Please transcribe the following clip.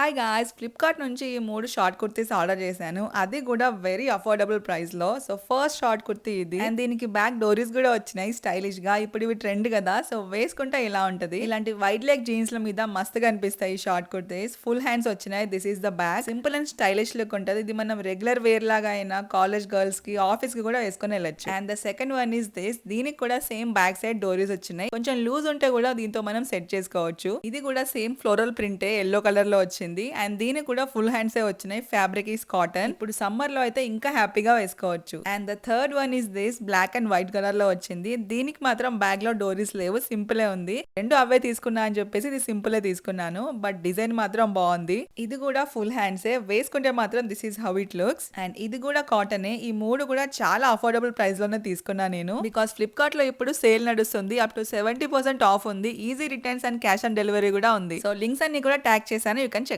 Hi guys! Flipkart నుంచి ఈ 3 short kurtis order చేశాను. అది కూడా వెరీ అఫోర్డబుల్ ప్రైస్‌లో. సో, ఫస్ట్ షార్ట్ కుర్తీ ఇది. అండ్ దీనికి బ్యాక్ డోరీస్ గూడా వచ్చినాయి స్టైలిష్‌గా. ఇప్పుడు ఇవి ట్రెండ్ గదా! సో, వేసుకుంటే ఇలా ఉంటది. ఇలాంటి వైడ్ లెగ్ జీన్స్‌ల మీద మస్తుగా అనిపిస్తాయి ఈ షార్ట్ కుర్తీస్. ఫుల్ హ్యాండ్స్ వచ్చినాయి. This is the back. Simple and stylish look ఉంటది. ఇది మనం రెగ్యులర్ వేర్ లాగా అయినా కాలేజ్ గర్ల్స్‌కి, ఆఫీస్‌కి కూడా వేసుకొని వెళ్ళొచ్చు. And the second one is this. దీనికి కూడా సేమ్ బ్యాక్ సైడ్ డోరీస్ వచ్చినాయి. కొంచెం లూజ్ ఉంటే కూడా దీంతో మనం సెట్ చేసుకోవచ్చు. ఇది కూడా సేమ్ ఫ్లోరల్ ప్రింటే యెల్లో కలర్ లో వచ్చింది. అండ్ దీనికి కూడా ఫుల్ హ్యాండ్స్ వచ్చినాయి. Fabric is cotton. ఇప్పుడు సమ్మర్ లో అయితే ఇంకా హ్యాపీగా వేసుకోవచ్చు. And the third one is this. Black and white colour లో వచ్చింది. దీనికి మాత్రం బ్యాగ్ లో డోరీస్ లేవు. సింపుల్ ఉంది. రెండు అవే తీసుకున్నా అని చెప్పేసి ఇది సింపుల్ తీసుకున్నాను. బట్ డిజైన్ మాత్రం బాగుంది. ఇది కూడా ఫుల్ హ్యాండ్సే. వేసుకుంటే మాత్రం this is how it looks. And ఇది కూడా కాటనే. ఈ మూడు కూడా చాలా అఫోర్డబుల్ ప్రైస్ లోనే తీసుకున్నా నేను. బికాస్ ఫ్లిప్కార్ట్ లో ఇప్పుడు సేల్ నడుస్తుంది. అప్ టు 70% ఆఫ్ ఉంది. Easy returns and cash on delivery కూడా ఉంది. సో లింక్స్ అన్ని కూడా ట్యాగ్ చేశాను. You can check.